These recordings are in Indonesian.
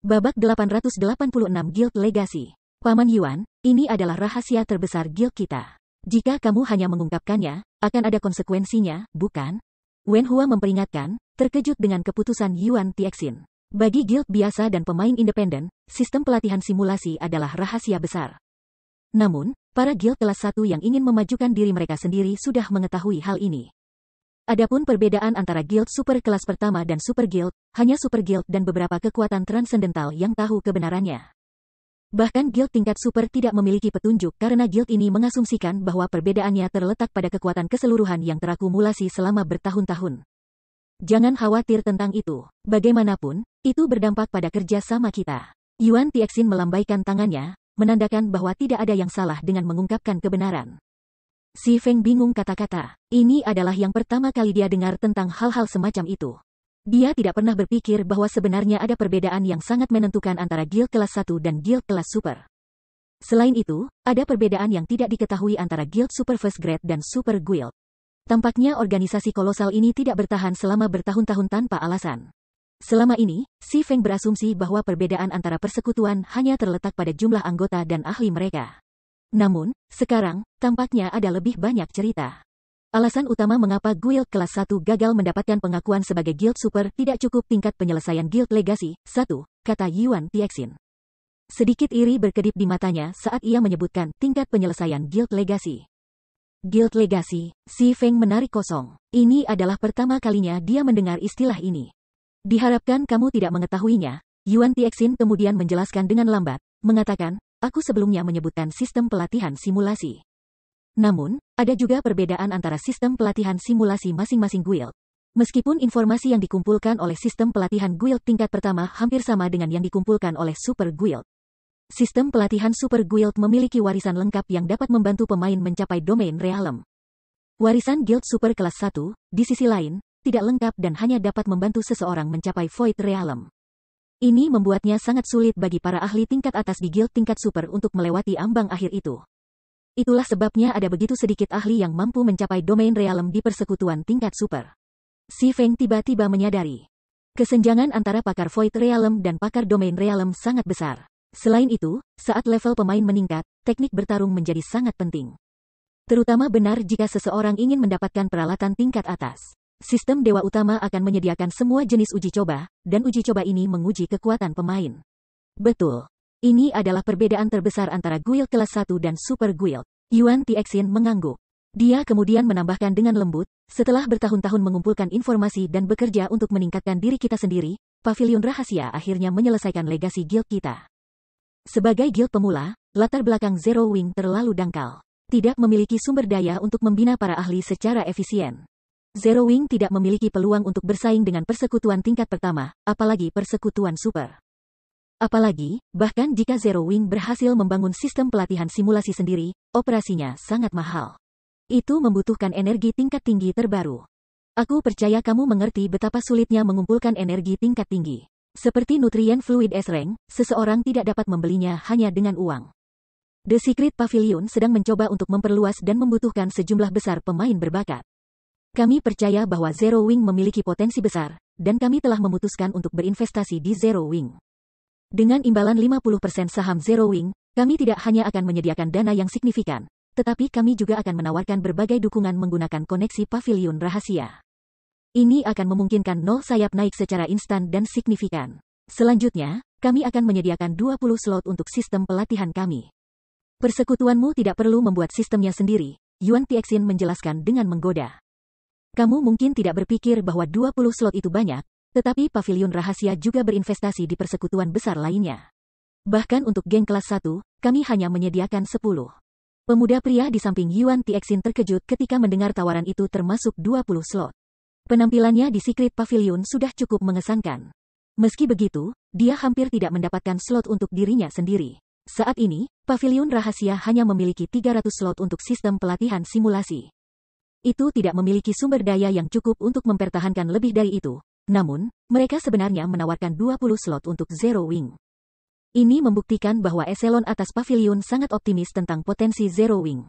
Babak 886 Guild Legacy. Paman Yuan, ini adalah rahasia terbesar guild kita. Jika kamu hanya mengungkapkannya, akan ada konsekuensinya, bukan? Wen Hua memperingatkan, terkejut dengan keputusan Yuan Tixin. Bagi guild biasa dan pemain independen, sistem pelatihan simulasi adalah rahasia besar. Namun, para guild kelas 1 yang ingin memajukan diri mereka sendiri sudah mengetahui hal ini. Adapun perbedaan antara guild super kelas pertama dan super guild, hanya super guild dan beberapa kekuatan transendental yang tahu kebenarannya. Bahkan guild tingkat super tidak memiliki petunjuk karena guild ini mengasumsikan bahwa perbedaannya terletak pada kekuatan keseluruhan yang terakumulasi selama bertahun-tahun. Jangan khawatir tentang itu. Bagaimanapun, itu berdampak pada kerja sama kita. Yuan Tixin melambaikan tangannya, menandakan bahwa tidak ada yang salah dengan mengungkapkan kebenaran. Si Feng bingung kata-kata. Ini adalah yang pertama kali dia dengar tentang hal-hal semacam itu. Dia tidak pernah berpikir bahwa sebenarnya ada perbedaan yang sangat menentukan antara guild kelas 1 dan guild kelas super. Selain itu, ada perbedaan yang tidak diketahui antara guild super first grade dan super guild. Tampaknya organisasi kolosal ini tidak bertahan selama bertahun-tahun tanpa alasan. Selama ini, Si Feng berasumsi bahwa perbedaan antara persekutuan hanya terletak pada jumlah anggota dan ahli mereka. Namun, sekarang, tampaknya ada lebih banyak cerita. Alasan utama mengapa guild kelas 1 gagal mendapatkan pengakuan sebagai guild super tidak cukup tingkat penyelesaian guild legacy, 1, kata Yuan Tixin. Sedikit iri berkedip di matanya saat ia menyebutkan tingkat penyelesaian guild legacy. Guild legacy, Si Feng menarik kosong. Ini adalah pertama kalinya dia mendengar istilah ini. Diharapkan kamu tidak mengetahuinya, Yuan Tixin kemudian menjelaskan dengan lambat, mengatakan, aku sebelumnya menyebutkan sistem pelatihan simulasi. Namun, ada juga perbedaan antara sistem pelatihan simulasi masing-masing guild. Meskipun informasi yang dikumpulkan oleh sistem pelatihan guild tingkat pertama hampir sama dengan yang dikumpulkan oleh super guild. Sistem pelatihan super guild memiliki warisan lengkap yang dapat membantu pemain mencapai domain realem. Warisan guild super kelas 1, di sisi lain, tidak lengkap dan hanya dapat membantu seseorang mencapai void realem. Ini membuatnya sangat sulit bagi para ahli tingkat atas di guild tingkat super untuk melewati ambang akhir itu. Itulah sebabnya ada begitu sedikit ahli yang mampu mencapai domain realem di persekutuan tingkat super. Si Feng tiba-tiba menyadari. Kesenjangan antara pakar void realem dan pakar domain realem sangat besar. Selain itu, saat level pemain meningkat, teknik bertarung menjadi sangat penting. Terutama benar jika seseorang ingin mendapatkan peralatan tingkat atas. Sistem Dewa Utama akan menyediakan semua jenis uji coba, dan uji coba ini menguji kekuatan pemain. Betul. Ini adalah perbedaan terbesar antara guild kelas 1 dan super guild. Yuan Tixin mengangguk. Dia kemudian menambahkan dengan lembut, setelah bertahun-tahun mengumpulkan informasi dan bekerja untuk meningkatkan diri kita sendiri, Pavilion Rahasia akhirnya menyelesaikan legasi guild kita. Sebagai guild pemula, latar belakang Zero Wing terlalu dangkal. Tidak memiliki sumber daya untuk membina para ahli secara efisien. Zero Wing tidak memiliki peluang untuk bersaing dengan persekutuan tingkat pertama, apalagi persekutuan super. Apalagi, bahkan jika Zero Wing berhasil membangun sistem pelatihan simulasi sendiri, operasinya sangat mahal. Itu membutuhkan energi tingkat tinggi terbaru. Aku percaya kamu mengerti betapa sulitnya mengumpulkan energi tingkat tinggi. Seperti nutrien fluid S-Rank, seseorang tidak dapat membelinya hanya dengan uang. The Secret Pavilion sedang mencoba untuk memperluas dan membutuhkan sejumlah besar pemain berbakat. Kami percaya bahwa Zero Wing memiliki potensi besar, dan kami telah memutuskan untuk berinvestasi di Zero Wing. Dengan imbalan 50% saham Zero Wing, kami tidak hanya akan menyediakan dana yang signifikan, tetapi kami juga akan menawarkan berbagai dukungan menggunakan koneksi Pavilion Rahasia. Ini akan memungkinkan nol sayap naik secara instan dan signifikan. Selanjutnya, kami akan menyediakan 20 slot untuk sistem pelatihan kami. Persekutuanmu tidak perlu membuat sistemnya sendiri, Yuan Tixin menjelaskan dengan menggoda. Kamu mungkin tidak berpikir bahwa 20 slot itu banyak, tetapi Pavilion Rahasia juga berinvestasi di persekutuan besar lainnya. Bahkan untuk geng kelas 1, kami hanya menyediakan 10. Pemuda pria di samping Yuan Tixin terkejut ketika mendengar tawaran itu termasuk 20 slot. Penampilannya di Secret Pavilion sudah cukup mengesankan. Meski begitu, dia hampir tidak mendapatkan slot untuk dirinya sendiri. Saat ini, Pavilion Rahasia hanya memiliki 300 slot untuk sistem pelatihan simulasi. Itu tidak memiliki sumber daya yang cukup untuk mempertahankan lebih dari itu. Namun, mereka sebenarnya menawarkan 20 slot untuk Zero Wing. Ini membuktikan bahwa eselon atas Pavilion sangat optimis tentang potensi Zero Wing.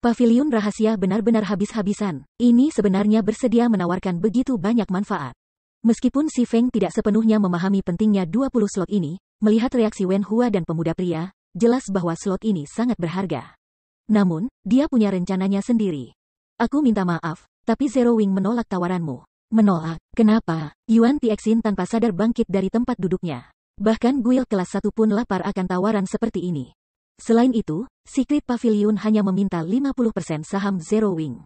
Pavilion Rahasia benar-benar habis-habisan. Ini sebenarnya bersedia menawarkan begitu banyak manfaat. Meskipun Si Feng tidak sepenuhnya memahami pentingnya 20 slot ini, Melihat reaksi Wen Hua dan pemuda pria, jelas bahwa slot ini sangat berharga. Namun, dia punya rencananya sendiri. Aku minta maaf, tapi Zero Wing menolak tawaranmu. Menolak? Kenapa? Yuan Tixin tanpa sadar bangkit dari tempat duduknya. Bahkan guild kelas 1 pun lapar akan tawaran seperti ini. Selain itu, Secret Pavilion hanya meminta 50% saham Zero Wing.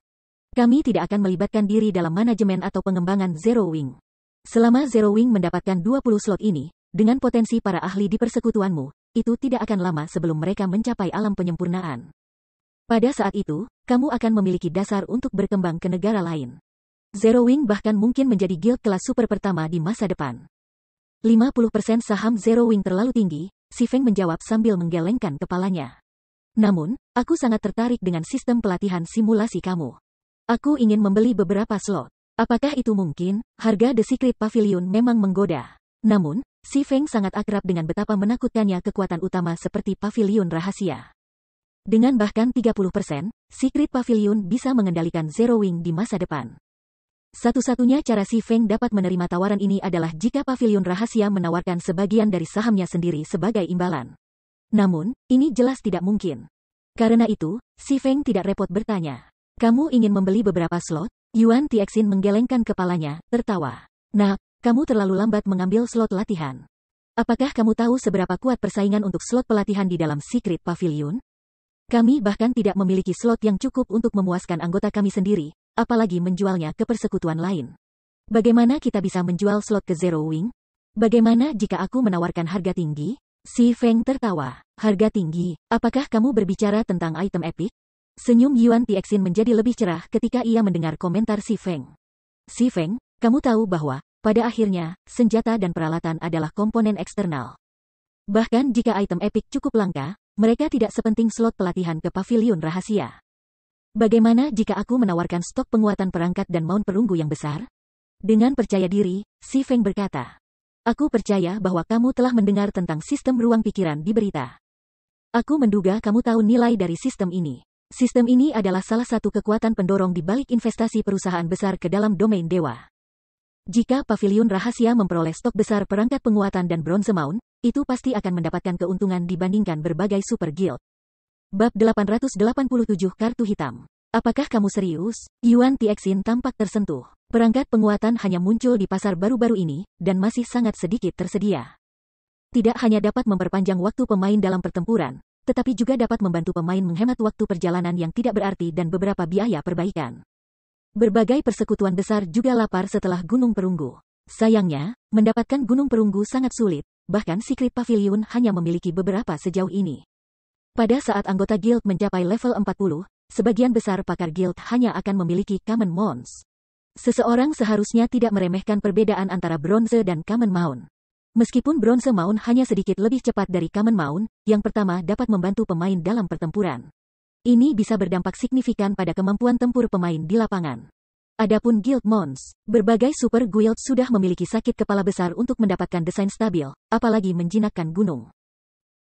Kami tidak akan melibatkan diri dalam manajemen atau pengembangan Zero Wing. Selama Zero Wing mendapatkan 20 slot ini, dengan potensi para ahli di persekutuanmu, itu tidak akan lama sebelum mereka mencapai alam penyempurnaan. Pada saat itu, kamu akan memiliki dasar untuk berkembang ke negara lain. Zero Wing bahkan mungkin menjadi guild kelas super pertama di masa depan. 50% saham Zero Wing terlalu tinggi, Si Feng menjawab sambil menggelengkan kepalanya. Namun, aku sangat tertarik dengan sistem pelatihan simulasi kamu. Aku ingin membeli beberapa slot. Apakah itu mungkin? Harga The Secret Pavilion memang menggoda. Namun, Si Feng sangat akrab dengan betapa menakutkannya kekuatan utama seperti pavilion rahasia. Dengan bahkan 30%, Secret Pavilion bisa mengendalikan Zero Wing di masa depan. Satu-satunya cara Si Feng dapat menerima tawaran ini adalah jika pavilion rahasia menawarkan sebagian dari sahamnya sendiri sebagai imbalan. Namun, ini jelas tidak mungkin. Karena itu, Si Feng tidak repot bertanya. Kamu ingin membeli beberapa slot? Yuan Tixin menggelengkan kepalanya, tertawa. Nah, kamu terlalu lambat mengambil slot latihan. Apakah kamu tahu seberapa kuat persaingan untuk slot pelatihan di dalam Secret Pavilion? Kami bahkan tidak memiliki slot yang cukup untuk memuaskan anggota kami sendiri, apalagi menjualnya ke persekutuan lain. Bagaimana kita bisa menjual slot ke Zero Wing? Bagaimana jika aku menawarkan harga tinggi? Si Feng tertawa. Harga tinggi? Apakah kamu berbicara tentang item epic? Senyum Yuan Tixin menjadi lebih cerah ketika ia mendengar komentar Si Feng. Si Feng, kamu tahu bahwa, pada akhirnya, senjata dan peralatan adalah komponen eksternal. Bahkan jika item epic cukup langka, mereka tidak sepenting slot pelatihan ke pavilion rahasia. Bagaimana jika aku menawarkan stok penguatan perangkat dan mount perunggu yang besar? Dengan percaya diri, Si Feng berkata. Aku percaya bahwa kamu telah mendengar tentang sistem ruang pikiran di berita. Aku menduga kamu tahu nilai dari sistem ini. Sistem ini adalah salah satu kekuatan pendorong di balik investasi perusahaan besar ke dalam domain dewa. Jika pavilion rahasia memperoleh stok besar perangkat penguatan dan bronze mount, itu pasti akan mendapatkan keuntungan dibandingkan berbagai super guild. Bab 887 Kartu Hitam. Apakah kamu serius? Yuan Tixin tampak tersentuh. Perangkat penguatan hanya muncul di pasar baru-baru ini, dan masih sangat sedikit tersedia. Tidak hanya dapat memperpanjang waktu pemain dalam pertempuran, tetapi juga dapat membantu pemain menghemat waktu perjalanan yang tidak berarti dan beberapa biaya perbaikan. Berbagai persekutuan besar juga lapar setelah Gunung Perunggu. Sayangnya, mendapatkan Gunung Perunggu sangat sulit, bahkan Secret Pavilion hanya memiliki beberapa sejauh ini. Pada saat anggota guild mencapai level 40, sebagian besar pakar guild hanya akan memiliki common mounts. Seseorang seharusnya tidak meremehkan perbedaan antara bronze dan common mount. Meskipun bronze mount hanya sedikit lebih cepat dari common mount, yang pertama dapat membantu pemain dalam pertempuran. Ini bisa berdampak signifikan pada kemampuan tempur pemain di lapangan. Adapun guild mounts, berbagai super guild sudah memiliki sakit kepala besar untuk mendapatkan desain stabil, apalagi menjinakkan gunung.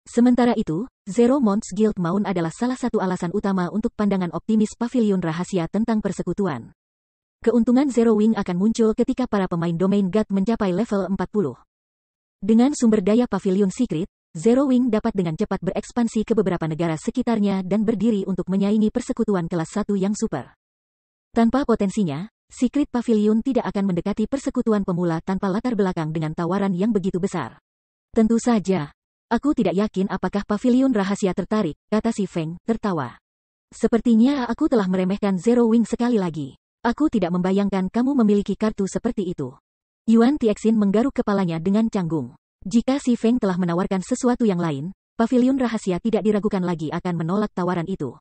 Sementara itu, Zero Mounts Guild Mount adalah salah satu alasan utama untuk pandangan optimis pavilion rahasia tentang persekutuan. Keuntungan Zero Wing akan muncul ketika para pemain domain God mencapai level 40. Dengan sumber daya pavilion secret, Zero Wing dapat dengan cepat berekspansi ke beberapa negara sekitarnya dan berdiri untuk menyaingi persekutuan kelas 1 yang super. Tanpa potensinya, Secret Pavilion tidak akan mendekati persekutuan pemula tanpa latar belakang dengan tawaran yang begitu besar. Tentu saja. Aku tidak yakin apakah pavilion rahasia tertarik, kata Si Feng, tertawa. Sepertinya aku telah meremehkan Zero Wing sekali lagi. Aku tidak membayangkan kamu memiliki kartu seperti itu. Yuan Tixin menggaruk kepalanya dengan canggung. Jika Si Feng telah menawarkan sesuatu yang lain, pavilion rahasia tidak diragukan lagi akan menolak tawaran itu.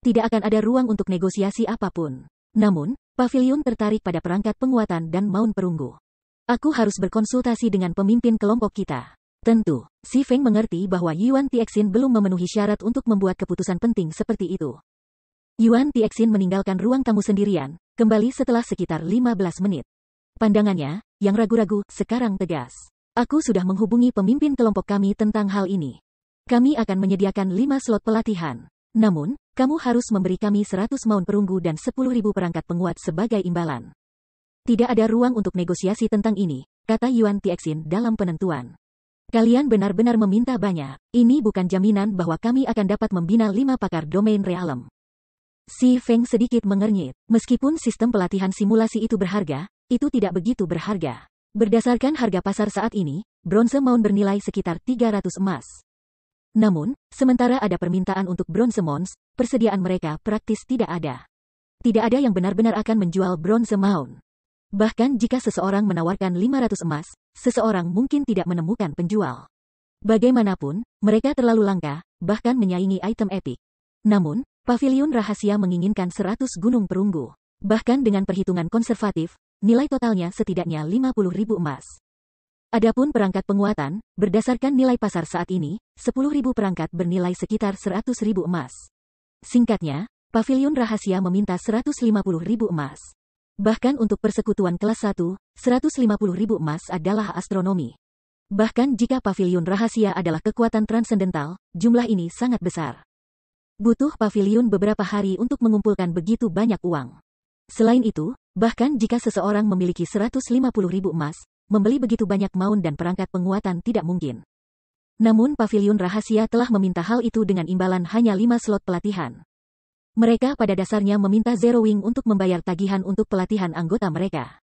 Tidak akan ada ruang untuk negosiasi apapun. Namun, pavilion tertarik pada perangkat penguatan dan mount perunggu. Aku harus berkonsultasi dengan pemimpin kelompok kita. Tentu, Si Feng mengerti bahwa Yuan Tixin belum memenuhi syarat untuk membuat keputusan penting seperti itu. Yuan Tixin meninggalkan ruang tamu sendirian, kembali setelah sekitar 15 menit. Pandangannya, yang ragu-ragu, sekarang tegas. Aku sudah menghubungi pemimpin kelompok kami tentang hal ini. Kami akan menyediakan 5 slot pelatihan. Namun, kamu harus memberi kami 100 mount perunggu dan 10.000 perangkat penguat sebagai imbalan. Tidak ada ruang untuk negosiasi tentang ini, kata Yuan Tixin dalam penentuan. Kalian benar-benar meminta banyak. Ini bukan jaminan bahwa kami akan dapat membina 5 pakar domain realem. Si Feng sedikit mengernyit. Meskipun sistem pelatihan simulasi itu berharga, itu tidak begitu berharga. Berdasarkan harga pasar saat ini, bronze mount bernilai sekitar 300 emas. Namun, sementara ada permintaan untuk bronze mounts, persediaan mereka praktis tidak ada. Tidak ada yang benar-benar akan menjual bronze mount. Bahkan jika seseorang menawarkan 500 emas, seseorang mungkin tidak menemukan penjual. Bagaimanapun, mereka terlalu langka, bahkan menyaingi item epik. Namun, pavilion rahasia menginginkan 100 gunung perunggu. Bahkan dengan perhitungan konservatif, nilai totalnya setidaknya 50.000 emas. Adapun perangkat penguatan, berdasarkan nilai pasar saat ini, 10.000 perangkat bernilai sekitar 100.000 emas. Singkatnya, pavilion rahasia meminta 150.000 emas. Bahkan untuk persekutuan kelas 1, 150.000 emas adalah astronomi. Bahkan jika pavilion rahasia adalah kekuatan transendental, jumlah ini sangat besar. Butuh pavilion beberapa hari untuk mengumpulkan begitu banyak uang. Selain itu, bahkan jika seseorang memiliki 150.000 emas, membeli begitu banyak mount dan perangkat penguatan tidak mungkin. Namun pavilion rahasia telah meminta hal itu dengan imbalan hanya 5 slot pelatihan. Mereka pada dasarnya meminta Zero Wing untuk membayar tagihan untuk pelatihan anggota mereka.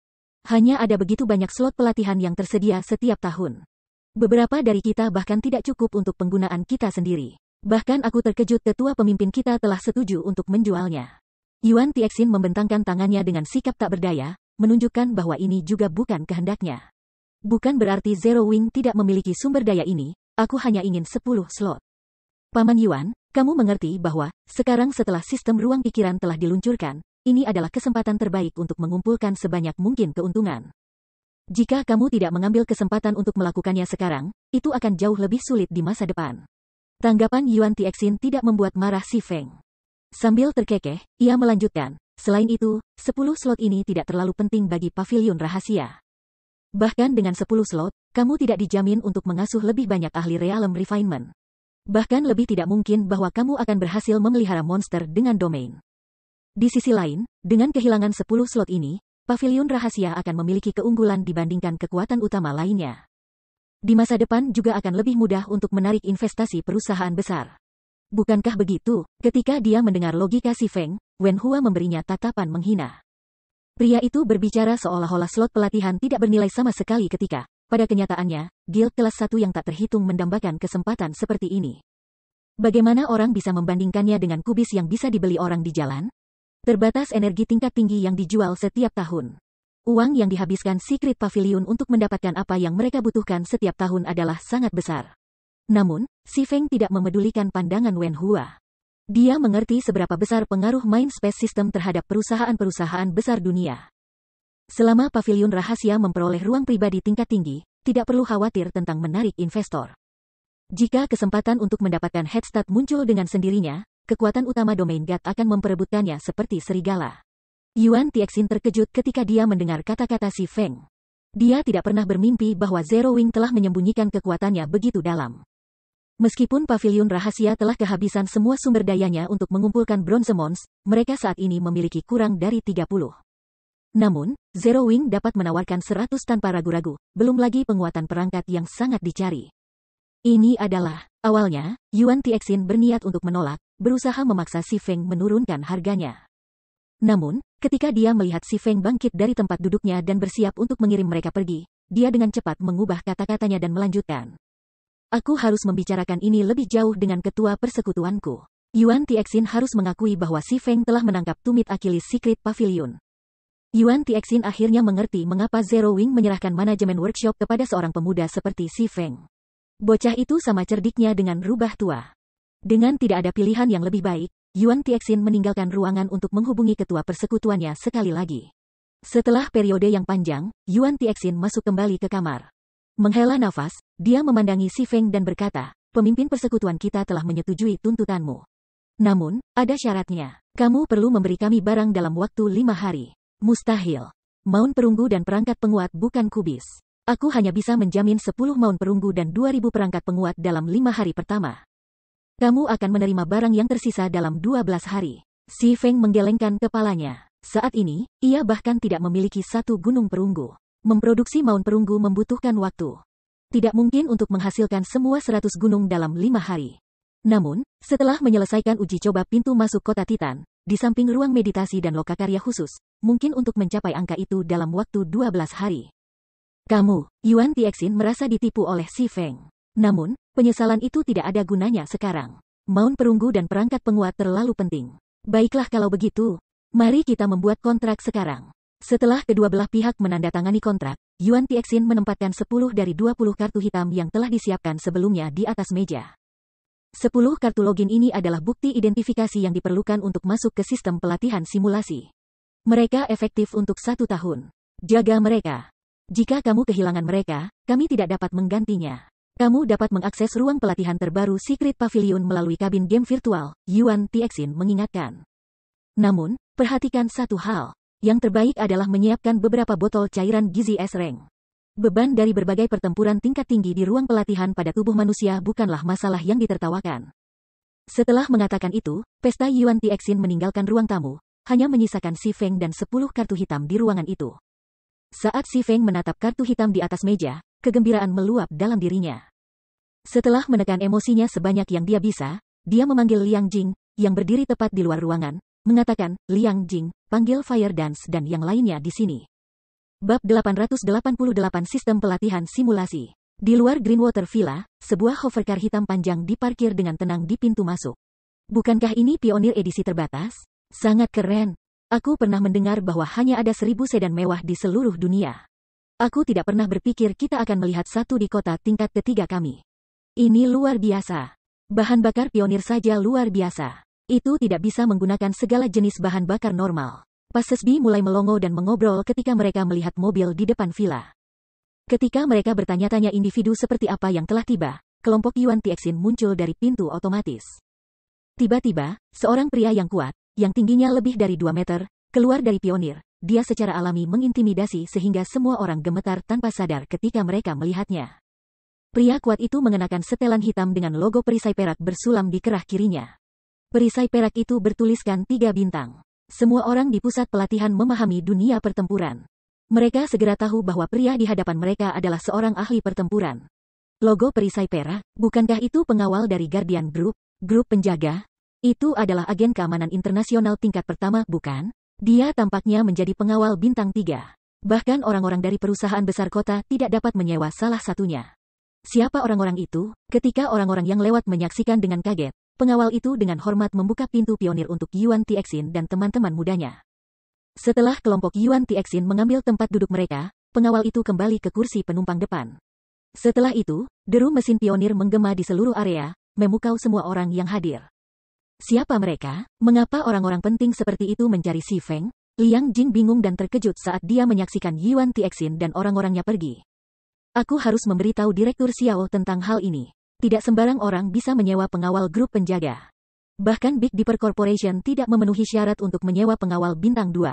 Hanya ada begitu banyak slot pelatihan yang tersedia setiap tahun. Beberapa dari kita bahkan tidak cukup untuk penggunaan kita sendiri. Bahkan aku terkejut ketua pemimpin kita telah setuju untuk menjualnya. Yuan Tixin membentangkan tangannya dengan sikap tak berdaya, menunjukkan bahwa ini juga bukan kehendaknya. Bukan berarti Zero Wing tidak memiliki sumber daya ini, aku hanya ingin 10 slot. Paman Yuan, kamu mengerti bahwa, sekarang setelah sistem ruang pikiran telah diluncurkan, ini adalah kesempatan terbaik untuk mengumpulkan sebanyak mungkin keuntungan. Jika kamu tidak mengambil kesempatan untuk melakukannya sekarang, itu akan jauh lebih sulit di masa depan. Tanggapan Yuan Tixin tidak membuat marah si Feng. Sambil terkekeh, ia melanjutkan, selain itu, 10 slot ini tidak terlalu penting bagi pavilion rahasia. Bahkan dengan 10 slot, kamu tidak dijamin untuk mengasuh lebih banyak ahli realem refinement. Bahkan lebih tidak mungkin bahwa kamu akan berhasil memelihara monster dengan domain. Di sisi lain, dengan kehilangan 10 slot ini, pavilion rahasia akan memiliki keunggulan dibandingkan kekuatan utama lainnya. Di masa depan juga akan lebih mudah untuk menarik investasi perusahaan besar. Bukankah begitu? Ketika dia mendengar logika si Feng, Wen Hua memberinya tatapan menghina. Pria itu berbicara seolah-olah slot pelatihan tidak bernilai sama sekali ketika, pada kenyataannya, guild kelas 1 yang tak terhitung mendambakan kesempatan seperti ini. Bagaimana orang bisa membandingkannya dengan kubis yang bisa dibeli orang di jalan? Terbatas energi tingkat tinggi yang dijual setiap tahun. Uang yang dihabiskan Secret Pavilion untuk mendapatkan apa yang mereka butuhkan setiap tahun adalah sangat besar. Namun, si Feng tidak memedulikan pandangan Wen Hua. Dia mengerti seberapa besar pengaruh Mind Space System terhadap perusahaan-perusahaan besar dunia. Selama pavilion rahasia memperoleh ruang pribadi tingkat tinggi, tidak perlu khawatir tentang menarik investor. Jika kesempatan untuk mendapatkan head start muncul dengan sendirinya, kekuatan utama domain God akan memperebutkannya seperti serigala. Yuan Tixin terkejut ketika dia mendengar kata-kata si Feng. Dia tidak pernah bermimpi bahwa Zero Wing telah menyembunyikan kekuatannya begitu dalam. Meskipun pavilion rahasia telah kehabisan semua sumber dayanya untuk mengumpulkan bronze mons, mereka saat ini memiliki kurang dari 30. Namun, Zero Wing dapat menawarkan 100 tanpa ragu-ragu, belum lagi penguatan perangkat yang sangat dicari. Ini adalah, awalnya, Yuan Tixin berniat untuk menolak, berusaha memaksa si Feng menurunkan harganya. Namun, ketika dia melihat si Feng bangkit dari tempat duduknya dan bersiap untuk mengirim mereka pergi, dia dengan cepat mengubah kata-katanya dan melanjutkan. Aku harus membicarakan ini lebih jauh dengan ketua persekutuanku. Yuan Tixin harus mengakui bahwa si Feng telah menangkap tumit Achilles Secret Pavilion. Yuan Tixin akhirnya mengerti mengapa Zero Wing menyerahkan manajemen workshop kepada seorang pemuda seperti si Feng. Bocah itu sama cerdiknya dengan rubah tua. Dengan tidak ada pilihan yang lebih baik, Yuan Tixin meninggalkan ruangan untuk menghubungi ketua persekutuannya sekali lagi. Setelah periode yang panjang, Yuan Tixin masuk kembali ke kamar. Menghela nafas, dia memandangi si Feng dan berkata, pemimpin persekutuan kita telah menyetujui tuntutanmu. Namun, ada syaratnya. Kamu perlu memberi kami barang dalam waktu 5 hari. Mustahil. Mount perunggu dan perangkat penguat bukan kubis. Aku hanya bisa menjamin 10 mount perunggu dan 2000 perangkat penguat dalam 5 hari pertama. Kamu akan menerima barang yang tersisa dalam 12 hari. Si Feng menggelengkan kepalanya. Saat ini, ia bahkan tidak memiliki 1 gunung perunggu. Memproduksi mount perunggu membutuhkan waktu. Tidak mungkin untuk menghasilkan semua 100 gunung dalam 5 hari. Namun, setelah menyelesaikan uji coba pintu masuk kota Titan, di samping ruang meditasi dan lokakarya khusus, mungkin untuk mencapai angka itu dalam waktu 12 hari. Kamu, Yuan Tixin merasa ditipu oleh Si Feng. Namun, penyesalan itu tidak ada gunanya sekarang. Maun perunggu dan perangkat penguat terlalu penting. Baiklah kalau begitu, mari kita membuat kontrak sekarang. Setelah kedua belah pihak menandatangani kontrak, Yuan Tixin menempatkan 10 dari 20 kartu hitam yang telah disiapkan sebelumnya di atas meja. 10 kartu login ini adalah bukti identifikasi yang diperlukan untuk masuk ke sistem pelatihan simulasi. Mereka efektif untuk 1 tahun. Jaga mereka. Jika kamu kehilangan mereka, kami tidak dapat menggantinya. Kamu dapat mengakses ruang pelatihan terbaru Secret Pavilion melalui kabin game virtual, Yuan Tixin mengingatkan. Namun, perhatikan satu hal. Yang terbaik adalah menyiapkan beberapa botol cairan gizi S-Rank. Beban dari berbagai pertempuran tingkat tinggi di ruang pelatihan pada tubuh manusia bukanlah masalah yang ditertawakan. Setelah mengatakan itu, pesta Yuan Tixin meninggalkan ruang tamu, hanya menyisakan Si Feng dan 10 kartu hitam di ruangan itu. Saat Si Feng menatap kartu hitam di atas meja, kegembiraan meluap dalam dirinya. Setelah menekan emosinya sebanyak yang dia bisa, dia memanggil Liang Jing, yang berdiri tepat di luar ruangan, mengatakan, Liang Jing, panggil Fire Dance dan yang lainnya di sini. Bab 888 Sistem Pelatihan Simulasi. Di luar Greenwater Villa, sebuah hovercar hitam panjang diparkir dengan tenang di pintu masuk. Bukankah ini pionir edisi terbatas? Sangat keren. Aku pernah mendengar bahwa hanya ada 1000 sedan mewah di seluruh dunia. Aku tidak pernah berpikir kita akan melihat satu di kota tingkat ketiga kami. Ini luar biasa. Bahan bakar pionir saja luar biasa. Itu tidak bisa menggunakan segala jenis bahan bakar normal. Passesby mulai melongo dan mengobrol ketika mereka melihat mobil di depan villa. Ketika mereka bertanya-tanya individu seperti apa yang telah tiba, kelompok Yuan Tixin muncul dari pintu otomatis. Tiba-tiba, seorang pria yang kuat, yang tingginya lebih dari 2 meter, keluar dari pionir. Dia secara alami mengintimidasi sehingga semua orang gemetar tanpa sadar ketika mereka melihatnya. Pria kuat itu mengenakan setelan hitam dengan logo perisai perak bersulam di kerah kirinya. Perisai perak itu bertuliskan 3 bintang. Semua orang di pusat pelatihan memahami dunia pertempuran. Mereka segera tahu bahwa pria di hadapan mereka adalah seorang ahli pertempuran. Logo perisai perak, bukankah itu pengawal dari Guardian Group, grup penjaga? Itu adalah agen keamanan internasional tingkat pertama, bukan? Dia tampaknya menjadi pengawal bintang 3. Bahkan orang-orang dari perusahaan besar kota tidak dapat menyewa salah satunya. Siapa orang-orang itu? Ketika orang-orang yang lewat menyaksikan dengan kaget, pengawal itu dengan hormat membuka pintu pionir untuk Yuan Tixin dan teman-teman mudanya. Setelah kelompok Yuan Tixin mengambil tempat duduk mereka, pengawal itu kembali ke kursi penumpang depan. Setelah itu, deru mesin pionir menggema di seluruh area, memukau semua orang yang hadir. Siapa mereka? Mengapa orang-orang penting seperti itu mencari Si Feng? Liang Jing bingung dan terkejut saat dia menyaksikan Yuan Tixin dan orang-orangnya pergi. Aku harus memberitahu Direktur Xiao tentang hal ini. Tidak sembarang orang bisa menyewa pengawal grup penjaga. Bahkan Big Dipper Corporation tidak memenuhi syarat untuk menyewa pengawal bintang 2.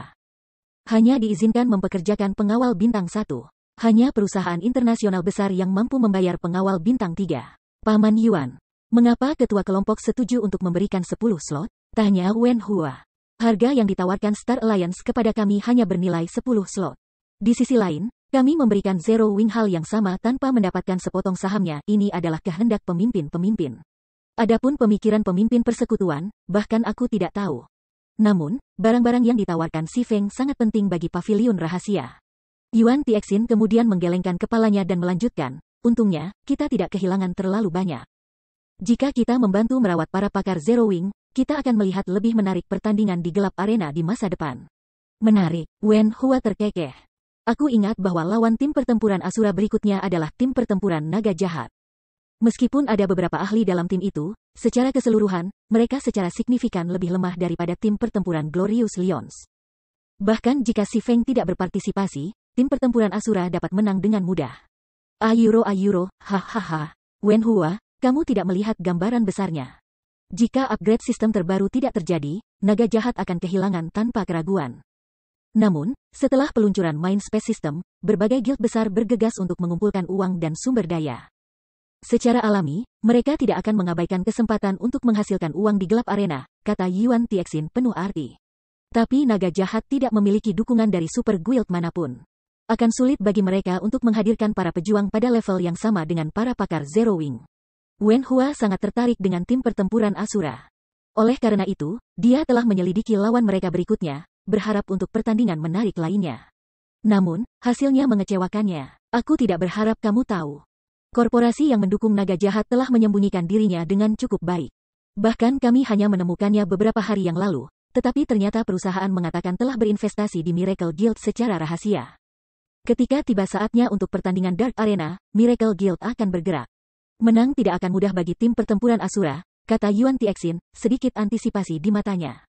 Hanya diizinkan mempekerjakan pengawal bintang 1. Hanya perusahaan internasional besar yang mampu membayar pengawal bintang 3. Paman Yuan. Mengapa ketua kelompok setuju untuk memberikan 10 slot? Tanya Wen Hua. Harga yang ditawarkan Star Alliance kepada kami hanya bernilai 10 slot. Di sisi lain, kami memberikan Zero Wing hal yang sama tanpa mendapatkan sepotong sahamnya. Ini adalah kehendak pemimpin-pemimpin. Adapun pemikiran pemimpin persekutuan, bahkan aku tidak tahu. Namun, barang-barang yang ditawarkan Si Feng sangat penting bagi pavilion rahasia. Yuan Tixin kemudian menggelengkan kepalanya dan melanjutkan, untungnya, kita tidak kehilangan terlalu banyak. Jika kita membantu merawat para pakar Zero Wing, kita akan melihat lebih menarik pertandingan di gelap arena di masa depan. Menarik, Wen Hua terkekeh. Aku ingat bahwa lawan tim pertempuran Asura berikutnya adalah tim pertempuran naga jahat. Meskipun ada beberapa ahli dalam tim itu, secara keseluruhan, mereka secara signifikan lebih lemah daripada tim pertempuran Glorious Lions. Bahkan jika Si Feng tidak berpartisipasi, tim pertempuran Asura dapat menang dengan mudah. Ayuro, hahaha. Wen Hua, kamu tidak melihat gambaran besarnya. Jika upgrade sistem terbaru tidak terjadi, naga jahat akan kehilangan tanpa keraguan. Namun, setelah peluncuran Mind Space System, berbagai guild besar bergegas untuk mengumpulkan uang dan sumber daya. Secara alami, mereka tidak akan mengabaikan kesempatan untuk menghasilkan uang di gelap arena, kata Yuan Tixin penuh arti. Tapi naga jahat tidak memiliki dukungan dari super guild manapun. Akan sulit bagi mereka untuk menghadirkan para pejuang pada level yang sama dengan para pakar Zero Wing. Wen Hua sangat tertarik dengan tim pertempuran Asura. Oleh karena itu, dia telah menyelidiki lawan mereka berikutnya, berharap untuk pertandingan menarik lainnya. Namun, hasilnya mengecewakannya. Aku tidak berharap kamu tahu. Korporasi yang mendukung naga jahat telah menyembunyikan dirinya dengan cukup baik. Bahkan kami hanya menemukannya beberapa hari yang lalu, tetapi ternyata perusahaan mengatakan telah berinvestasi di Miracle Guild secara rahasia. Ketika tiba saatnya untuk pertandingan Dark Arena, Miracle Guild akan bergerak. Menang tidak akan mudah bagi tim pertempuran Asura, kata Yuan Tixin, sedikit antisipasi di matanya.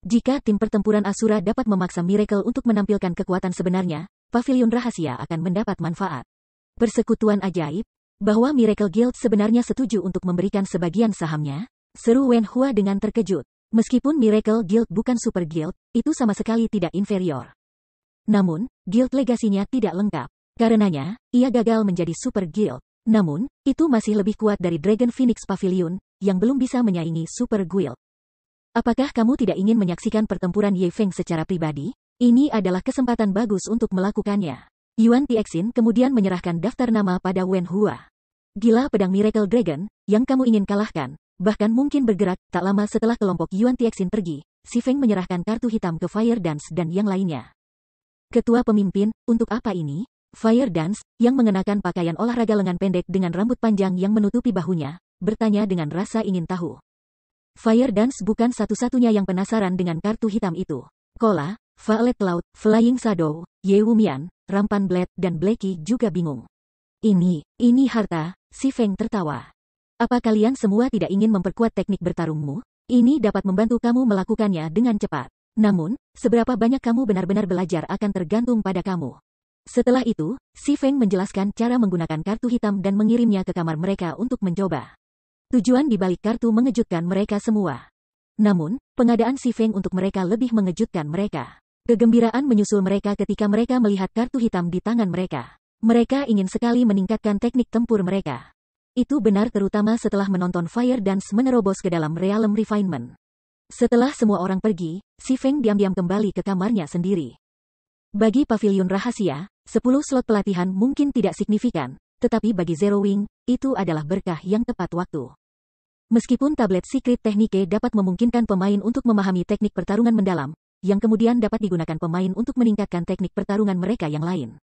Jika tim pertempuran Asura dapat memaksa Miracle untuk menampilkan kekuatan sebenarnya, pavilion rahasia akan mendapat manfaat. Persekutuan ajaib? Bahwa Miracle Guild sebenarnya setuju untuk memberikan sebagian sahamnya? Seru Wen Hua dengan terkejut. Meskipun Miracle Guild bukan Super Guild, itu sama sekali tidak inferior. Namun, guild legasinya tidak lengkap. Karenanya, ia gagal menjadi Super Guild. Namun, itu masih lebih kuat dari Dragon Phoenix Pavilion, yang belum bisa menyaingi Super Guild. Apakah kamu tidak ingin menyaksikan pertempuran Ye Feng secara pribadi? Ini adalah kesempatan bagus untuk melakukannya. Yuan Tixin kemudian menyerahkan daftar nama pada Wen Hua. Gila pedang Miracle Dragon, yang kamu ingin kalahkan, bahkan mungkin bergerak. Tak lama setelah kelompok Yuan Tixin pergi, Si Feng menyerahkan kartu hitam ke Fire Dance dan yang lainnya. Ketua pemimpin, untuk apa ini? Fire Dance, yang mengenakan pakaian olahraga lengan pendek dengan rambut panjang yang menutupi bahunya, bertanya dengan rasa ingin tahu. Fire Dance bukan satu-satunya yang penasaran dengan kartu hitam itu. Kola, Violet Cloud, Flying Shadow, Ye Wumian, Rampan Blade dan Blackie juga bingung. Ini harta, Si Feng tertawa. Apa kalian semua tidak ingin memperkuat teknik bertarungmu? Ini dapat membantu kamu melakukannya dengan cepat. Namun, seberapa banyak kamu benar-benar belajar akan tergantung pada kamu. Setelah itu, Si Feng menjelaskan cara menggunakan kartu hitam dan mengirimnya ke kamar mereka untuk mencoba. Tujuan di balik kartu mengejutkan mereka semua. Namun, pengadaan Si Feng untuk mereka lebih mengejutkan mereka. Kegembiraan menyusul mereka ketika mereka melihat kartu hitam di tangan mereka. Mereka ingin sekali meningkatkan teknik tempur mereka. Itu benar terutama setelah menonton Fire Dance menerobos ke dalam Realm Refinement. Setelah semua orang pergi, Si Feng diam-diam kembali ke kamarnya sendiri. Bagi pavilion rahasia, 10 slot pelatihan mungkin tidak signifikan, tetapi bagi Zero Wing, itu adalah berkah yang tepat waktu. Meskipun tablet Secret Technique dapat memungkinkan pemain untuk memahami teknik pertarungan mendalam, yang kemudian dapat digunakan pemain untuk meningkatkan teknik pertarungan mereka yang lain.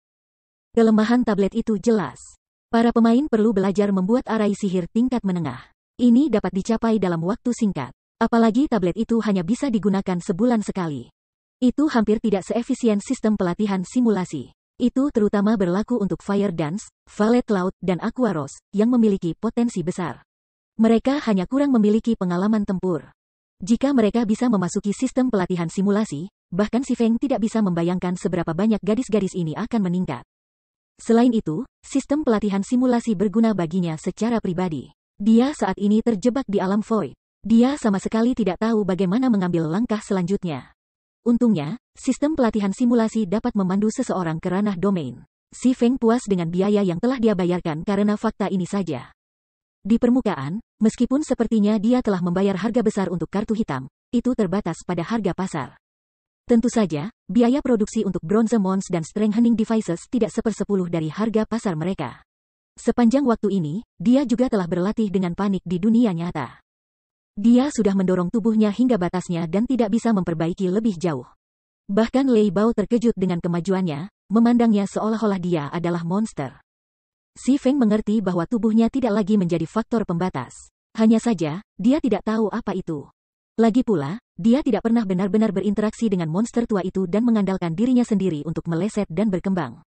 Kelemahan tablet itu jelas. Para pemain perlu belajar membuat arai sihir tingkat menengah. Ini dapat dicapai dalam waktu singkat. Apalagi tablet itu hanya bisa digunakan sebulan sekali. Itu hampir tidak seefisien sistem pelatihan simulasi. Itu terutama berlaku untuk Fire Dance, Violet Cloud, dan Aqua Rose, yang memiliki potensi besar. Mereka hanya kurang memiliki pengalaman tempur. Jika mereka bisa memasuki sistem pelatihan simulasi, bahkan Si Feng tidak bisa membayangkan seberapa banyak gadis-gadis ini akan meningkat. Selain itu, sistem pelatihan simulasi berguna baginya secara pribadi. Dia saat ini terjebak di alam void. Dia sama sekali tidak tahu bagaimana mengambil langkah selanjutnya. Untungnya, sistem pelatihan simulasi dapat memandu seseorang ke ranah domain. Si Feng puas dengan biaya yang telah dia bayarkan karena fakta ini saja. Di permukaan, meskipun sepertinya dia telah membayar harga besar untuk kartu hitam, itu terbatas pada harga pasar. Tentu saja, biaya produksi untuk Bronze Mons dan Strengthening Devices tidak 1/10 dari harga pasar mereka. Sepanjang waktu ini, dia juga telah berlatih dengan panik di dunia nyata. Dia sudah mendorong tubuhnya hingga batasnya dan tidak bisa memperbaiki lebih jauh. Bahkan Lei Bao terkejut dengan kemajuannya, memandangnya seolah-olah dia adalah monster. Si Feng mengerti bahwa tubuhnya tidak lagi menjadi faktor pembatas. Hanya saja, dia tidak tahu apa itu. Lagi pula, dia tidak pernah benar-benar berinteraksi dengan monster tua itu dan mengandalkan dirinya sendiri untuk meleset dan berkembang.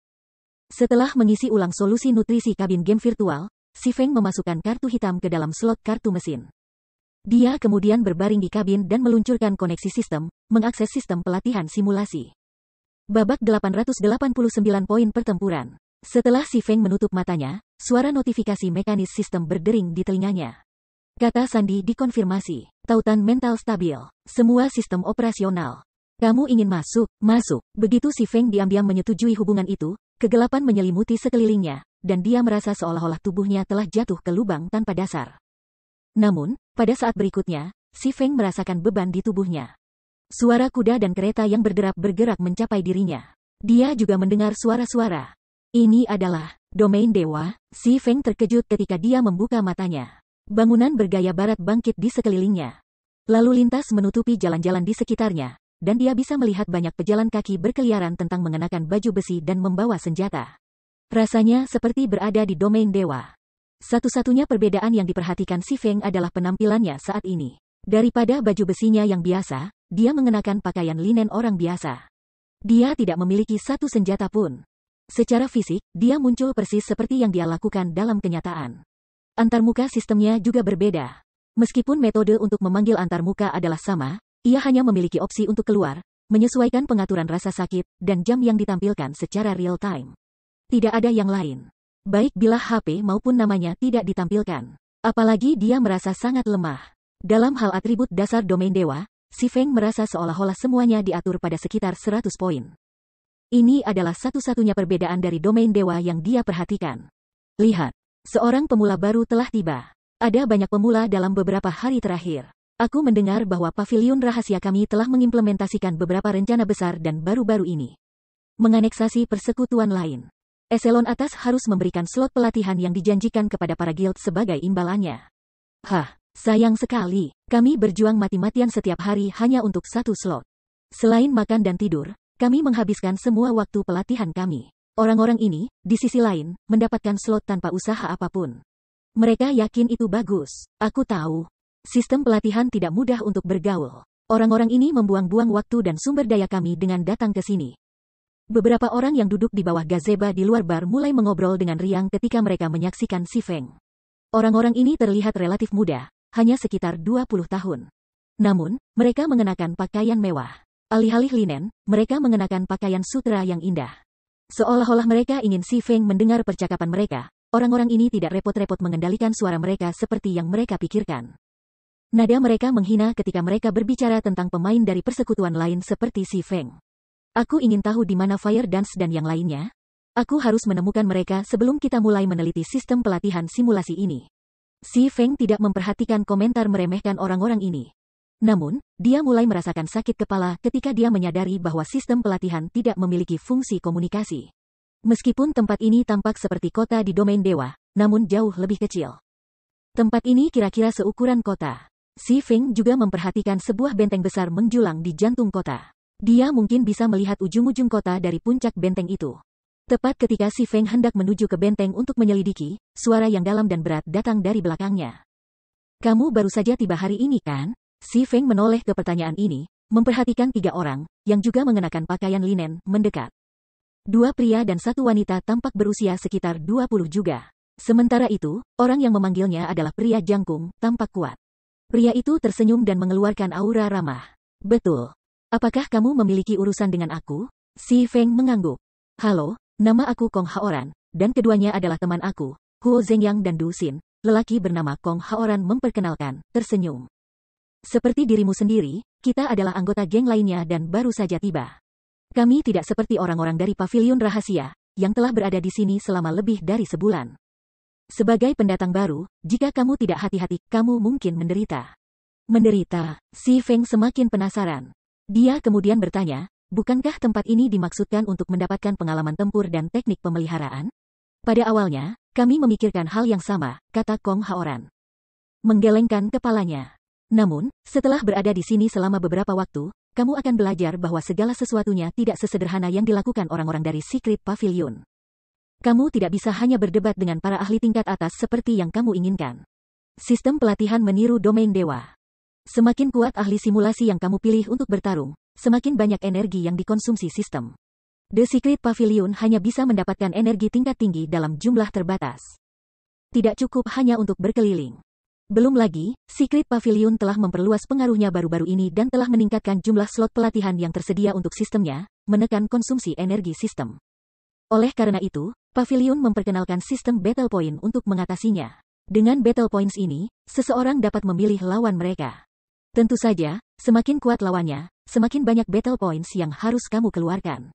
Setelah mengisi ulang solusi nutrisi kabin game virtual, Si Feng memasukkan kartu hitam ke dalam slot kartu mesin. Dia kemudian berbaring di kabin dan meluncurkan koneksi sistem, mengakses sistem pelatihan simulasi. Babak 889 poin pertempuran. Setelah Si Feng menutup matanya, suara notifikasi mekanis sistem berdering di telinganya. Kata sandi dikonfirmasi. Tautan mental stabil. Semua sistem operasional. Kamu ingin masuk? Masuk. Begitu Si Feng diam-diam menyetujui hubungan itu, kegelapan menyelimuti sekelilingnya, dan dia merasa seolah-olah tubuhnya telah jatuh ke lubang tanpa dasar. Namun, pada saat berikutnya, Si Feng merasakan beban di tubuhnya. Suara kuda dan kereta yang berderap bergerak mencapai dirinya. Dia juga mendengar suara-suara. Ini adalah domain dewa. Si Feng terkejut ketika dia membuka matanya. Bangunan bergaya barat bangkit di sekelilingnya. Lalu lintas menutupi jalan-jalan di sekitarnya, dan dia bisa melihat banyak pejalan kaki berkeliaran tentang mengenakan baju besi dan membawa senjata. Rasanya seperti berada di domain dewa. Satu-satunya perbedaan yang diperhatikan si Feng adalah penampilannya saat ini. Daripada baju besinya yang biasa, dia mengenakan pakaian linen orang biasa. Dia tidak memiliki satu senjata pun. Secara fisik, dia muncul persis seperti yang dia lakukan dalam kenyataan. Antarmuka sistemnya juga berbeda. Meskipun metode untuk memanggil antarmuka adalah sama, ia hanya memiliki opsi untuk keluar, menyesuaikan pengaturan rasa sakit, dan jam yang ditampilkan secara real-time. Tidak ada yang lain. Baik bila HP maupun namanya tidak ditampilkan. Apalagi dia merasa sangat lemah. Dalam hal atribut dasar domain dewa, si Feng merasa seolah-olah semuanya diatur pada sekitar 100 poin. Ini adalah satu-satunya perbedaan dari domain dewa yang dia perhatikan. Lihat, seorang pemula baru telah tiba. Ada banyak pemula dalam beberapa hari terakhir. Aku mendengar bahwa pavilion rahasia kami telah mengimplementasikan beberapa rencana besar dan baru-baru ini menganeksasi persekutuan lain. Eselon atas harus memberikan slot pelatihan yang dijanjikan kepada para guild sebagai imbalannya. Sayang sekali. Kami berjuang mati-matian setiap hari hanya untuk satu slot. Selain makan dan tidur, kami menghabiskan semua waktu pelatihan kami. Orang-orang ini, di sisi lain, mendapatkan slot tanpa usaha apapun. Mereka yakin itu bagus. Aku tahu. Sistem pelatihan tidak mudah untuk bergaul. Orang-orang ini membuang-buang waktu dan sumber daya kami dengan datang ke sini. Beberapa orang yang duduk di bawah gazebo di luar bar mulai mengobrol dengan riang ketika mereka menyaksikan si Feng. Orang-orang ini terlihat relatif muda, hanya sekitar 20 tahun. Namun, mereka mengenakan pakaian mewah. Alih-alih linen, mereka mengenakan pakaian sutra yang indah. Seolah-olah mereka ingin si Feng mendengar percakapan mereka. Orang-orang ini tidak repot-repot mengendalikan suara mereka seperti yang mereka pikirkan. Nada mereka menghina ketika mereka berbicara tentang pemain dari persekutuan lain seperti si Feng. Aku ingin tahu di mana Fire Dance dan yang lainnya. Aku harus menemukan mereka sebelum kita mulai meneliti sistem pelatihan simulasi ini. Si Feng tidak memperhatikan komentar meremehkan orang-orang ini. Namun, dia mulai merasakan sakit kepala ketika dia menyadari bahwa sistem pelatihan tidak memiliki fungsi komunikasi. Meskipun tempat ini tampak seperti kota di domain dewa, namun jauh lebih kecil. Tempat ini kira-kira seukuran kota. Si Feng juga memperhatikan sebuah benteng besar menjulang di jantung kota. Dia mungkin bisa melihat ujung-ujung kota dari puncak benteng itu. Tepat ketika si Feng hendak menuju ke benteng untuk menyelidiki, suara yang dalam dan berat datang dari belakangnya. Kamu baru saja tiba hari ini kan? Si Feng menoleh ke pertanyaan ini, memperhatikan 3 orang, yang juga mengenakan pakaian linen, mendekat. 2 pria dan 1 wanita tampak berusia sekitar 20 juga. Sementara itu, orang yang memanggilnya adalah pria jangkung, tampak kuat. Pria itu tersenyum dan mengeluarkan aura ramah. Betul. Apakah kamu memiliki urusan dengan aku? Si Feng mengangguk. Halo, nama aku Kong Haoran, dan keduanya adalah teman aku, Huo Zhengyang dan Du Xin. Lelaki bernama Kong Haoran memperkenalkan, tersenyum. Seperti dirimu sendiri, kita adalah anggota geng lainnya dan baru saja tiba. Kami tidak seperti orang-orang dari pavilion rahasia, yang telah berada di sini selama lebih dari sebulan. Sebagai pendatang baru, jika kamu tidak hati-hati, kamu mungkin menderita. Menderita? Si Feng semakin penasaran. Dia kemudian bertanya, bukankah tempat ini dimaksudkan untuk mendapatkan pengalaman tempur dan teknik pemeliharaan? Pada awalnya, kami memikirkan hal yang sama, kata Kong Haoran. Menggelengkan kepalanya. Namun, setelah berada di sini selama beberapa waktu, kamu akan belajar bahwa segala sesuatunya tidak sesederhana yang dilakukan orang-orang dari Secret Pavilion. Kamu tidak bisa hanya berdebat dengan para ahli tingkat atas seperti yang kamu inginkan. Sistem pelatihan meniru domain dewa. Semakin kuat ahli simulasi yang kamu pilih untuk bertarung, semakin banyak energi yang dikonsumsi sistem. The Secret Pavilion hanya bisa mendapatkan energi tingkat tinggi dalam jumlah terbatas. Tidak cukup hanya untuk berkeliling. Belum lagi, Secret Pavilion telah memperluas pengaruhnya baru-baru ini dan telah meningkatkan jumlah slot pelatihan yang tersedia untuk sistemnya, menekan konsumsi energi sistem. Oleh karena itu, Pavilion memperkenalkan sistem Battle Point untuk mengatasinya. Dengan Battle Points ini, seseorang dapat memilih lawan mereka. Tentu saja, semakin kuat lawannya, semakin banyak Battle Points yang harus kamu keluarkan.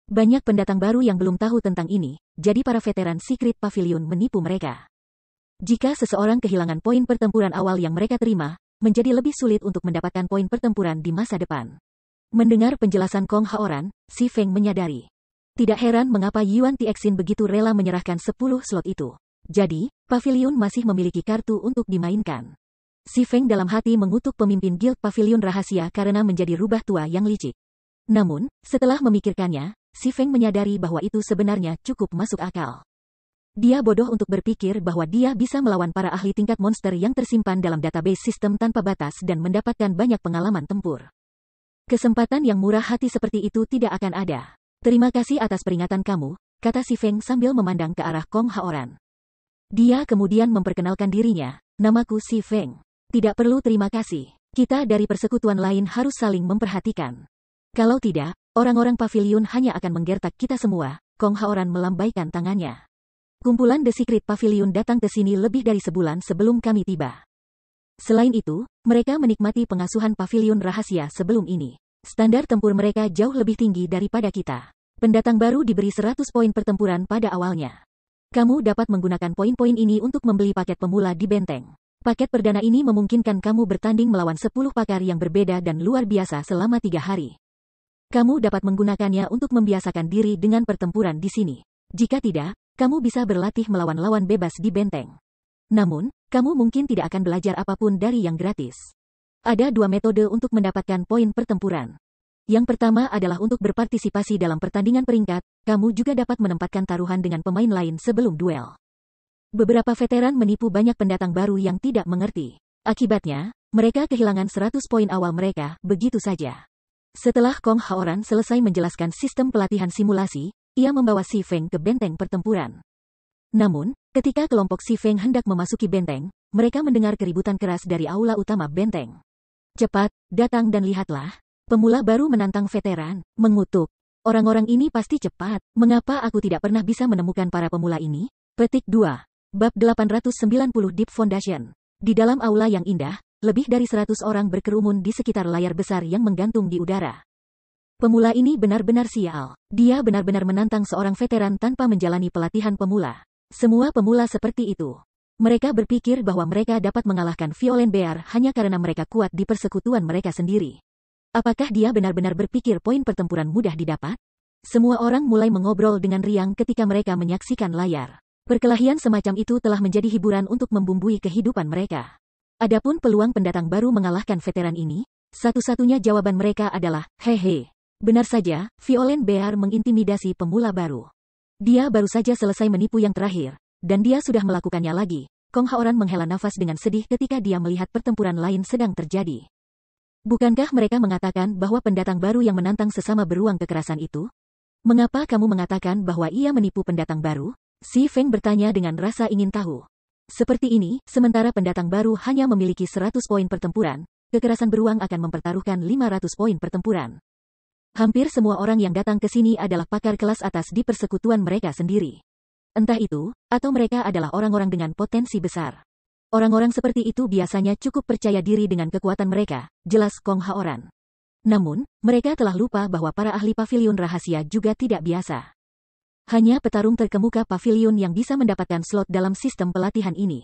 Banyak pendatang baru yang belum tahu tentang ini, jadi para veteran Secret Pavilion menipu mereka. Jika seseorang kehilangan poin pertempuran awal yang mereka terima, menjadi lebih sulit untuk mendapatkan poin pertempuran di masa depan. Mendengar penjelasan Kong Haoran, si Feng menyadari. Tidak heran mengapa Yuan Tixin begitu rela menyerahkan 10 slot itu. Jadi, pavilion masih memiliki kartu untuk dimainkan. Si Feng dalam hati mengutuk pemimpin Guild Pavilion Rahasia karena menjadi rubah tua yang licik. Namun, setelah memikirkannya, si Feng menyadari bahwa itu sebenarnya cukup masuk akal. Dia bodoh untuk berpikir bahwa dia bisa melawan para ahli tingkat monster yang tersimpan dalam database sistem tanpa batas dan mendapatkan banyak pengalaman tempur. Kesempatan yang murah hati seperti itu tidak akan ada. Terima kasih atas peringatan kamu, kata si Feng sambil memandang ke arah Kong Haoran. Dia kemudian memperkenalkan dirinya, namaku si Feng. Tidak perlu terima kasih. Kita dari persekutuan lain harus saling memperhatikan. Kalau tidak, orang-orang pavilion hanya akan menggertak kita semua. Kong Haoran melambaikan tangannya. Kumpulan The Secret Pavilion datang ke sini lebih dari sebulan sebelum kami tiba. Selain itu, mereka menikmati pengasuhan pavilion rahasia sebelum ini. Standar tempur mereka jauh lebih tinggi daripada kita. Pendatang baru diberi 100 poin pertempuran pada awalnya. Kamu dapat menggunakan poin-poin ini untuk membeli paket pemula di benteng. Paket perdana ini memungkinkan kamu bertanding melawan 10 pakar yang berbeda dan luar biasa selama 3 hari. Kamu dapat menggunakannya untuk membiasakan diri dengan pertempuran di sini. Jika tidak, kamu bisa berlatih melawan lawan bebas di benteng. Namun, kamu mungkin tidak akan belajar apapun dari yang gratis. Ada 2 metode untuk mendapatkan poin pertempuran. Yang pertama adalah untuk berpartisipasi dalam pertandingan peringkat, kamu juga dapat menempatkan taruhan dengan pemain lain sebelum duel. Beberapa veteran menipu banyak pendatang baru yang tidak mengerti. Akibatnya, mereka kehilangan 100 poin awal mereka, begitu saja. Setelah Kong Haoran selesai menjelaskan sistem pelatihan simulasi, ia membawa Si Feng ke benteng pertempuran. Namun, ketika kelompok Si Feng hendak memasuki benteng, mereka mendengar keributan keras dari aula utama benteng. Cepat, datang dan lihatlah. Pemula baru menantang veteran, mengutuk. Orang-orang ini pasti cepat. Mengapa aku tidak pernah bisa menemukan para pemula ini? Petik 2. Bab 890 Deep Foundation. Di dalam aula yang indah, lebih dari 100 orang berkerumun di sekitar layar besar yang menggantung di udara. Pemula ini benar-benar sial. Dia benar-benar menantang seorang veteran tanpa menjalani pelatihan pemula. Semua pemula seperti itu. Mereka berpikir bahwa mereka dapat mengalahkan Violent Bear hanya karena mereka kuat di persekutuan mereka sendiri. Apakah dia benar-benar berpikir poin pertempuran mudah didapat? Semua orang mulai mengobrol dengan riang ketika mereka menyaksikan layar. Perkelahian semacam itu telah menjadi hiburan untuk membumbui kehidupan mereka. Adapun peluang pendatang baru mengalahkan veteran ini, satu-satunya jawaban mereka adalah, hehe. Benar saja, Violent Bear mengintimidasi pemula baru. Dia baru saja selesai menipu yang terakhir, dan dia sudah melakukannya lagi. Kong Haoran menghela nafas dengan sedih ketika dia melihat pertempuran lain sedang terjadi. Bukankah mereka mengatakan bahwa pendatang baru yang menantang sesama beruang kekerasan itu? Mengapa kamu mengatakan bahwa ia menipu pendatang baru? Si Feng bertanya dengan rasa ingin tahu. Seperti ini, sementara pendatang baru hanya memiliki 100 poin pertempuran, kekerasan beruang akan mempertaruhkan 500 poin pertempuran. Hampir semua orang yang datang ke sini adalah pakar kelas atas di persekutuan mereka sendiri. Entah itu, atau mereka adalah orang-orang dengan potensi besar. Orang-orang seperti itu biasanya cukup percaya diri dengan kekuatan mereka, jelas Kong Haoran. Namun, mereka telah lupa bahwa para ahli pavilion rahasia juga tidak biasa. Hanya petarung terkemuka pavilion yang bisa mendapatkan slot dalam sistem pelatihan ini.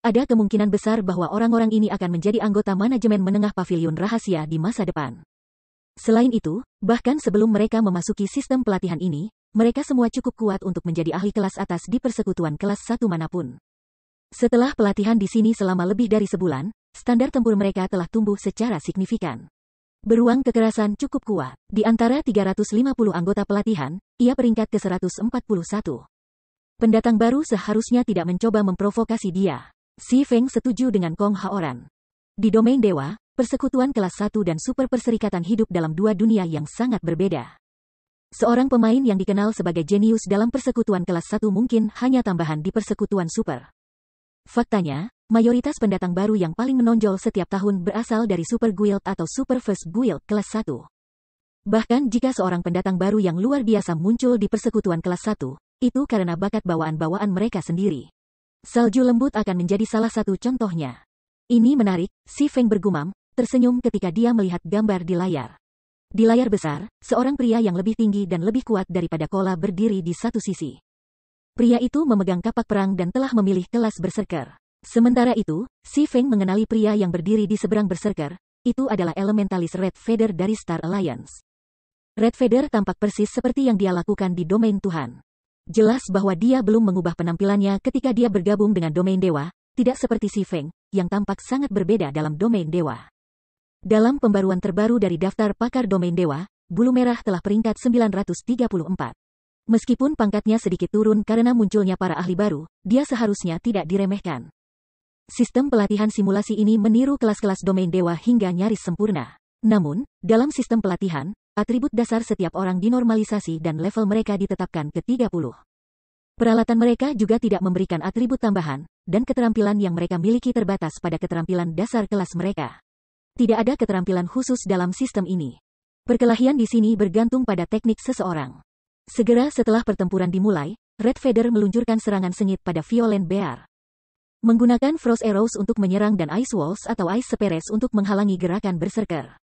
Ada kemungkinan besar bahwa orang-orang ini akan menjadi anggota manajemen menengah pavilion rahasia di masa depan. Selain itu, bahkan sebelum mereka memasuki sistem pelatihan ini, mereka semua cukup kuat untuk menjadi ahli kelas atas di persekutuan kelas 1 manapun. Setelah pelatihan di sini selama lebih dari sebulan, standar tempur mereka telah tumbuh secara signifikan. Beruang kekerasan cukup kuat. Di antara 350 anggota pelatihan, ia peringkat ke-141. Pendatang baru seharusnya tidak mencoba memprovokasi dia. Si Feng setuju dengan Kong Haoran. Di domain dewa, persekutuan kelas 1 dan super perserikatan hidup dalam 2 dunia yang sangat berbeda. Seorang pemain yang dikenal sebagai jenius dalam persekutuan kelas 1 mungkin hanya tambahan di persekutuan super. Faktanya, mayoritas pendatang baru yang paling menonjol setiap tahun berasal dari Super Guild atau Super First Guild kelas 1. Bahkan jika seorang pendatang baru yang luar biasa muncul di persekutuan kelas 1, itu karena bakat bawaan-bawaan mereka sendiri. Salju lembut akan menjadi salah satu contohnya. Ini menarik, si Feng bergumam, tersenyum ketika dia melihat gambar di layar. Di layar besar, seorang pria yang lebih tinggi dan lebih kuat daripada Kola berdiri di satu sisi. Pria itu memegang kapak perang dan telah memilih kelas berserker. Sementara itu, si Feng mengenali pria yang berdiri di seberang berserker, itu adalah elementalis Red Feather dari Star Alliance. Red Feather tampak persis seperti yang dia lakukan di domain Tuhan. Jelas bahwa dia belum mengubah penampilannya ketika dia bergabung dengan domain dewa, tidak seperti Si Feng, yang tampak sangat berbeda dalam domain dewa. Dalam pembaruan terbaru dari daftar pakar domain dewa, Bulu Merah telah peringkat 934. Meskipun pangkatnya sedikit turun karena munculnya para ahli baru, dia seharusnya tidak diremehkan. Sistem pelatihan simulasi ini meniru kelas-kelas domain dewa hingga nyaris sempurna. Namun, dalam sistem pelatihan, atribut dasar setiap orang dinormalisasi dan level mereka ditetapkan ke 30. Peralatan mereka juga tidak memberikan atribut tambahan, dan keterampilan yang mereka miliki terbatas pada keterampilan dasar kelas mereka. Tidak ada keterampilan khusus dalam sistem ini. Perkelahian di sini bergantung pada teknik seseorang. Segera setelah pertempuran dimulai, Red Feather meluncurkan serangan sengit pada Violent Bear. Menggunakan Frost Arrows untuk menyerang dan Ice Walls atau Ice Spears untuk menghalangi gerakan Berserker.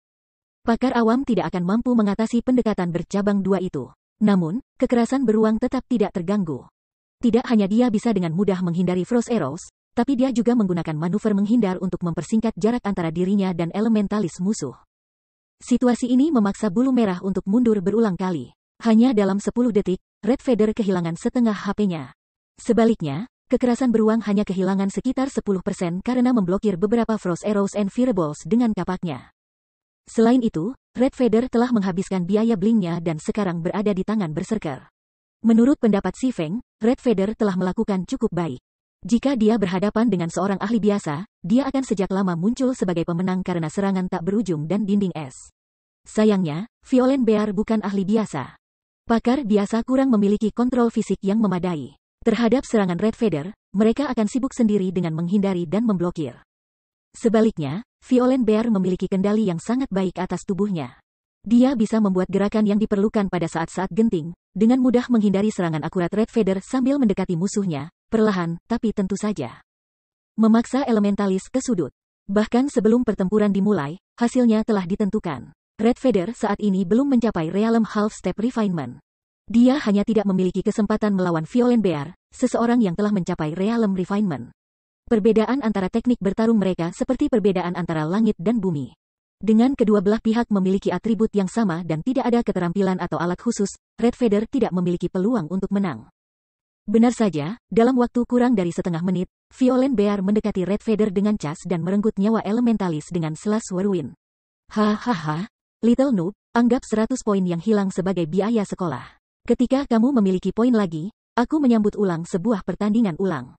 Pakar awam tidak akan mampu mengatasi pendekatan bercabang dua itu. Namun, kekerasan beruang tetap tidak terganggu. Tidak hanya dia bisa dengan mudah menghindari Frost Arrows, tapi dia juga menggunakan manuver menghindar untuk mempersingkat jarak antara dirinya dan elementalis musuh. Situasi ini memaksa Bulu Merah untuk mundur berulang kali. Hanya dalam 10 detik, Red Feather kehilangan setengah HP-nya. Sebaliknya, kekerasan beruang hanya kehilangan sekitar 10% karena memblokir beberapa Frost Arrows and Fireballs dengan kapaknya. Selain itu, Red Feather telah menghabiskan biaya blingnya dan sekarang berada di tangan Berserker. Menurut pendapat Si Feng, Red Feather telah melakukan cukup baik. Jika dia berhadapan dengan seorang ahli biasa, dia akan sejak lama muncul sebagai pemenang karena serangan tak berujung dan dinding es. Sayangnya, Violent Bear bukan ahli biasa. Pakar biasa kurang memiliki kontrol fisik yang memadai. Terhadap serangan Red Feather, mereka akan sibuk sendiri dengan menghindari dan memblokir. Sebaliknya, Violent Bear memiliki kendali yang sangat baik atas tubuhnya. Dia bisa membuat gerakan yang diperlukan pada saat-saat genting, dengan mudah menghindari serangan akurat Red Feather sambil mendekati musuhnya, perlahan, tapi tentu saja. Memaksa elementalis ke sudut. Bahkan sebelum pertempuran dimulai, hasilnya telah ditentukan. Red Feather saat ini belum mencapai Realm Half Step Refinement. Dia hanya tidak memiliki kesempatan melawan Violent Bear, seseorang yang telah mencapai Realm Refinement. Perbedaan antara teknik bertarung mereka seperti perbedaan antara langit dan bumi. Dengan kedua belah pihak memiliki atribut yang sama dan tidak ada keterampilan atau alat khusus, Red Feather tidak memiliki peluang untuk menang. Benar saja, dalam waktu kurang dari setengah menit, Violent Bear mendekati Red Feather dengan cas dan merenggut nyawa elementalis dengan Slash Whirlwind. Hahaha. Little noob, anggap 100 poin yang hilang sebagai biaya sekolah. Ketika kamu memiliki poin lagi, aku menyambut ulang sebuah pertandingan ulang.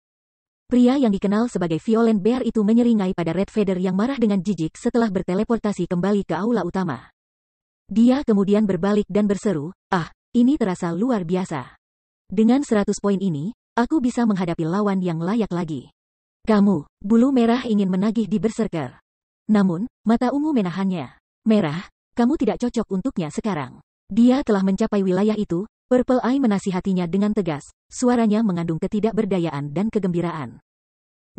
Pria yang dikenal sebagai Violent Bear itu menyeringai pada Red Feather yang marah dengan jijik setelah berteleportasi kembali ke aula utama. Dia kemudian berbalik dan berseru, ini terasa luar biasa. Dengan 100 poin ini, aku bisa menghadapi lawan yang layak lagi. Kamu, Bulu Merah ingin menagih di Berserker. Namun, mata ungu menahannya. Merah, kamu tidak cocok untuknya sekarang. Dia telah mencapai wilayah itu, Purple Eye menasihatinya dengan tegas, suaranya mengandung ketidakberdayaan dan kegembiraan.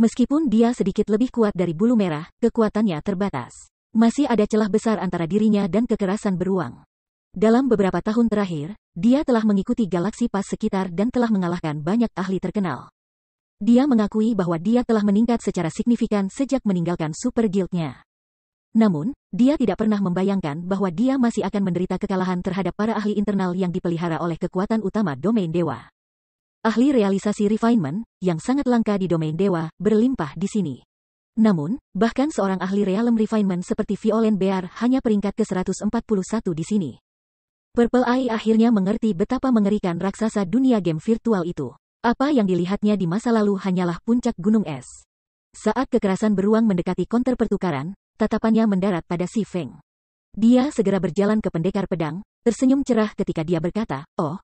Meskipun dia sedikit lebih kuat dari Bulu Merah, kekuatannya terbatas. Masih ada celah besar antara dirinya dan kekerasan beruang. Dalam beberapa tahun terakhir, dia telah mengikuti Galaxy Pass sekitar dan telah mengalahkan banyak ahli terkenal. Dia mengakui bahwa dia telah meningkat secara signifikan sejak meninggalkan Super Guild-nya. Namun, dia tidak pernah membayangkan bahwa dia masih akan menderita kekalahan terhadap para ahli internal yang dipelihara oleh kekuatan utama domain dewa. Ahli realisasi refinement, yang sangat langka di domain dewa, berlimpah di sini. Namun, bahkan seorang ahli realm refinement seperti Violent Bear hanya peringkat ke-141 di sini. Purple Eye akhirnya mengerti betapa mengerikan raksasa dunia game virtual itu. Apa yang dilihatnya di masa lalu hanyalah puncak gunung es. Saat kekerasan beruang mendekati konter pertukaran, tatapannya mendarat pada Si Feng. Dia segera berjalan ke pendekar pedang, tersenyum cerah ketika dia berkata, "Oh,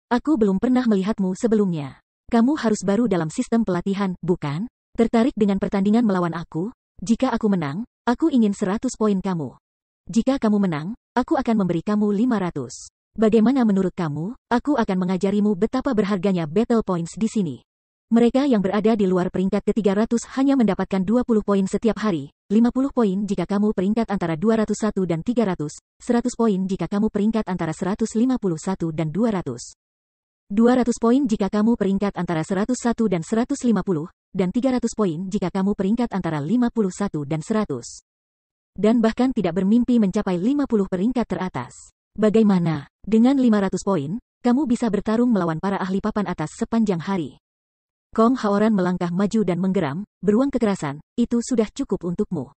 aku belum pernah melihatmu sebelumnya. Kamu harus baru dalam sistem pelatihan, bukan? Tertarik dengan pertandingan melawan aku? Jika aku menang, aku ingin 100 poin kamu. Jika kamu menang, aku akan memberi kamu 500. Bagaimana menurut kamu? Aku akan mengajarimu betapa berharganya battle points di sini." Mereka yang berada di luar peringkat ke-300 hanya mendapatkan 20 poin setiap hari, 50 poin jika kamu peringkat antara 201 dan 300, 100 poin jika kamu peringkat antara 151 dan 200. 200 poin jika kamu peringkat antara 101 dan 150, dan 300 poin jika kamu peringkat antara 51 dan 100. Dan bahkan tidak bermimpi mencapai 50 peringkat teratas. Bagaimana? Dengan 500 poin, kamu bisa bertarung melawan para ahli papan atas sepanjang hari. Kong Haoran melangkah maju dan menggeram, beruang kekerasan, itu sudah cukup untukmu.